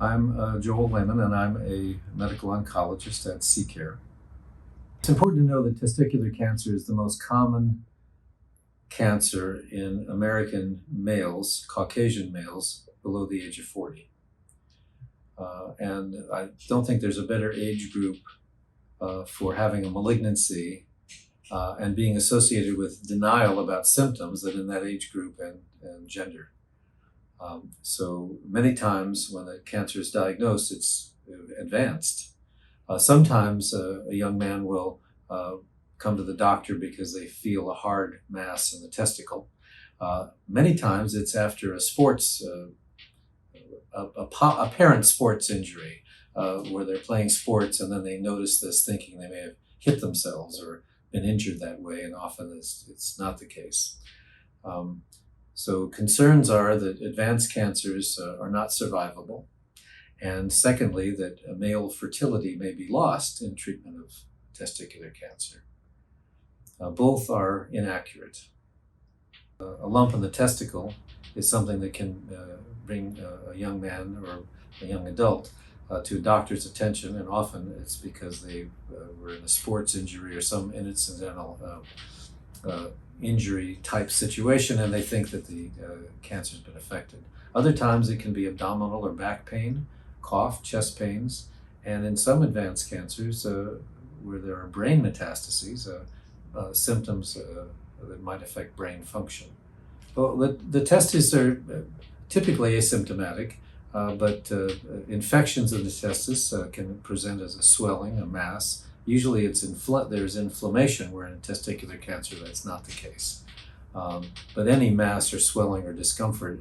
I'm Joel Lamon, and I'm a medical oncologist at CCare. It's important to know that testicular cancer is the most common cancer in American males, Caucasian males, below the age of 40. And I don't think there's a better age group for having a malignancy and being associated with denial about symptoms than in that age group and gender. So many times when the cancer is diagnosed, it's advanced. Sometimes a young man will come to the doctor because they feel a hard mass in the testicle. Many times it's after a sports, a parent sports injury, where they're playing sports and then they notice this thinking they may have hit themselves or been injured that way, and often it's not the case. So concerns are that advanced cancers are not survivable, and secondly, that male fertility may be lost in treatment of testicular cancer. Both are inaccurate. A lump in the testicle is something that can bring a young man or a young adult to a doctor's attention, and often it's because they were in a sports injury or some incidental injury type situation, and they think that the cancer has been affected. Other times it can be abdominal or back pain, cough, chest pains, and in some advanced cancers where there are brain metastases, symptoms that might affect brain function. Well, the testes are typically asymptomatic, but infections of the testis can present as a swelling, a mass. Usually there's inflammation, where in testicular cancer that's not the case. But any mass or swelling or discomfort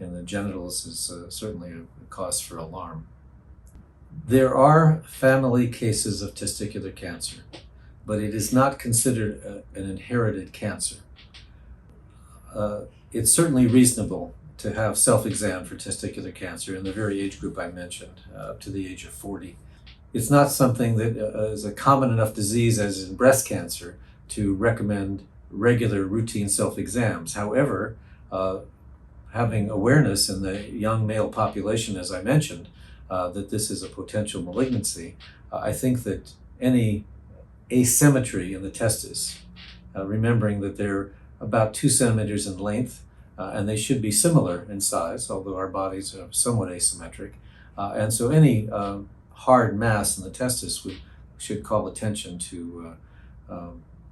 in the genitals is certainly a cause for alarm. There are family cases of testicular cancer, but it is not considered an inherited cancer. It's certainly reasonable to have self-exam for testicular cancer in the very age group I mentioned, up to the age of 40. It's not something that is a common enough disease as in breast cancer to recommend regular routine self-exams. However, having awareness in the young male population, as I mentioned, that this is a potential malignancy, I think that any asymmetry in the testis, remembering that they're about 2 centimeters in length, and they should be similar in size, although our bodies are somewhat asymmetric. And so any hard mass in the testis should call attention to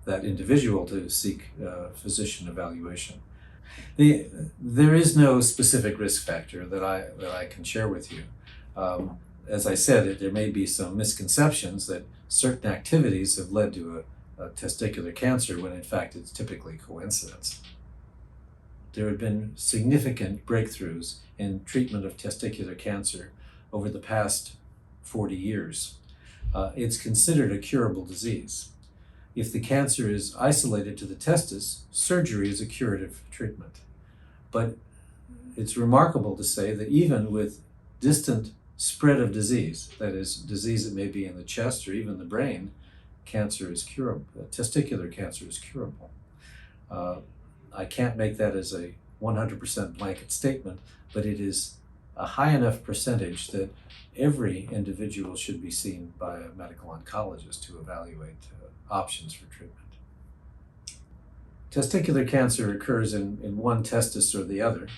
that individual to seek physician evaluation. There is no specific risk factor that I can share with you. As I said, there may be some misconceptions that certain activities have led to a testicular cancer when in fact it's typically coincidence. There have been significant breakthroughs in treatment of testicular cancer over the past 40 years. It's considered a curable disease. If the cancer is isolated to the testis, surgery is a curative treatment. But it's remarkable to say that even with distant spread of disease, that is, disease that may be in the chest or even the brain, cancer is curable. Testicular cancer is curable. I can't make that as a 100% blanket statement, but it is a high enough percentage that every individual should be seen by a medical oncologist to evaluate options for treatment. Testicular cancer occurs in one testis or the other,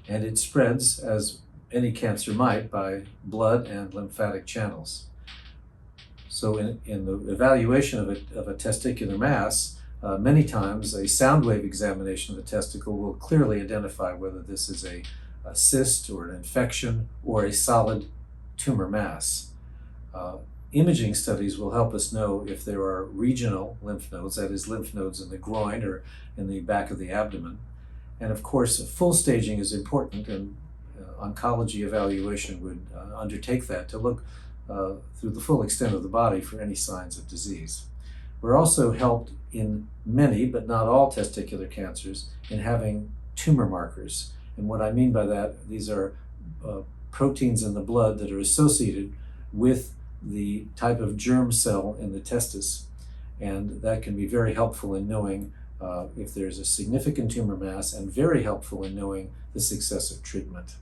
and it spreads, as any cancer might, by blood and lymphatic channels. So in the evaluation of a testicular mass, many times a sound wave examination of the testicle will clearly identify whether this is a cyst or an infection or a solid tumor mass. Imaging studies will help us know if there are regional lymph nodes, that is, lymph nodes in the groin or in the back of the abdomen. And of course, full staging is important, and oncology evaluation would undertake that to look through the full extent of the body for any signs of disease. We're also helped in many, but not all, testicular cancers in having tumor markers. And what I mean by that, these are proteins in the blood that are associated with the type of germ cell in the testis. And that can be very helpful in knowing if there's a significant tumor mass, and very helpful in knowing the success of treatment.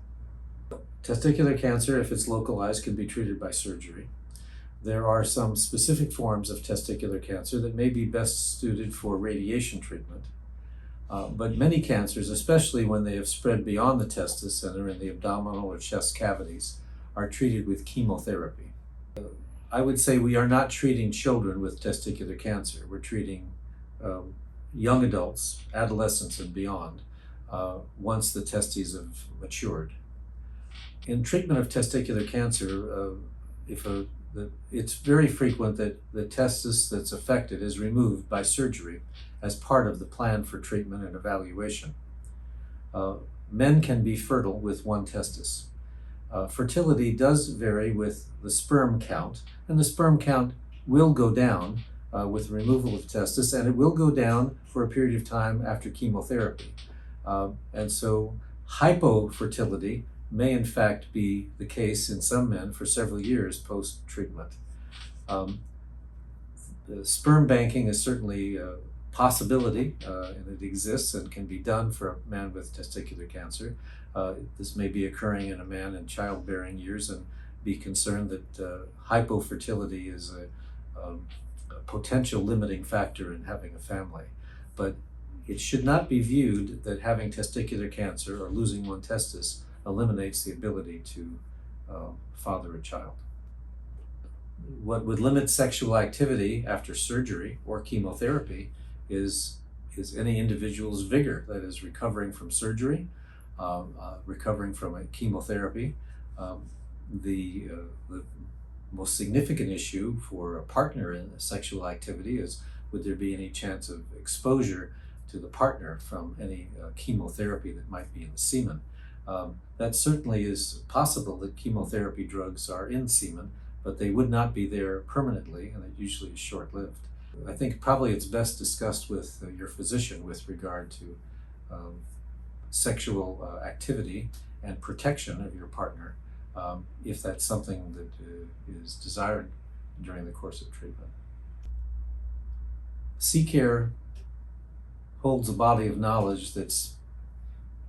Testicular cancer, if it's localized, can be treated by surgery. There are some specific forms of testicular cancer that may be best suited for radiation treatment. But many cancers, especially when they have spread beyond the testis and are in the abdominal or chest cavities, are treated with chemotherapy. I would say we are not treating children with testicular cancer. We're treating young adults, adolescents and beyond, once the testes have matured. In treatment of testicular cancer, it's very frequent that the testis that's affected is removed by surgery as part of the plan for treatment and evaluation. Men can be fertile with one testis. Fertility does vary with the sperm count, and the sperm count will go down with removal of testis, and it will go down for a period of time after chemotherapy. And so hypofertility may in fact be the case in some men for several years post-treatment. The sperm banking is certainly a possibility, and it exists and can be done for a man with testicular cancer. This may be occurring in a man in childbearing years, and be concerned that hypofertility is a potential limiting factor in having a family. But it should not be viewed that having testicular cancer or losing one testis eliminates the ability to father a child. What would limit sexual activity after surgery or chemotherapy is any individual's vigor, that is recovering from surgery, recovering from a chemotherapy. The most significant issue for a partner in sexual activity is, would there be any chance of exposure to the partner from any chemotherapy that might be in the semen? That certainly is possible that chemotherapy drugs are in semen, but they would not be there permanently, and it usually is short-lived. I think probably it's best discussed with your physician with regard to sexual activity and protection of your partner, if that's something that is desired during the course of treatment. C-Care holds a body of knowledge that's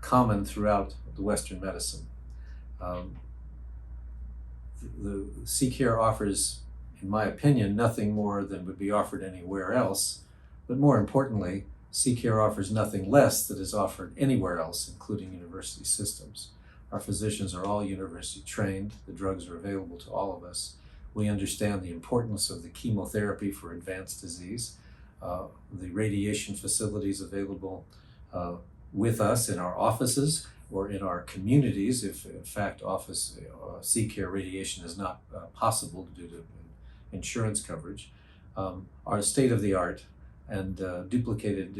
common throughout the Western medicine. The C-Care offers, in my opinion, nothing more than would be offered anywhere else, but more importantly, C-Care offers nothing less that is offered anywhere else, including university systems. Our physicians are all university trained. The drugs are available to all of us. We understand the importance of the chemotherapy for advanced disease. The radiation facilities available with us in our offices or in our communities, if in fact C-Care radiation is not possible due to insurance coverage, are state-of-the-art and duplicated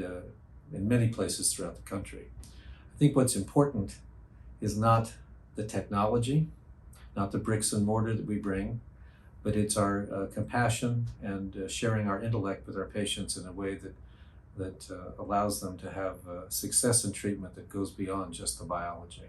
in many places throughout the country. I think what's important is not the technology, not the bricks and mortar that we bring, but it's our compassion and sharing our intellect with our patients in a way that allows them to have success in treatment that goes beyond just the biology.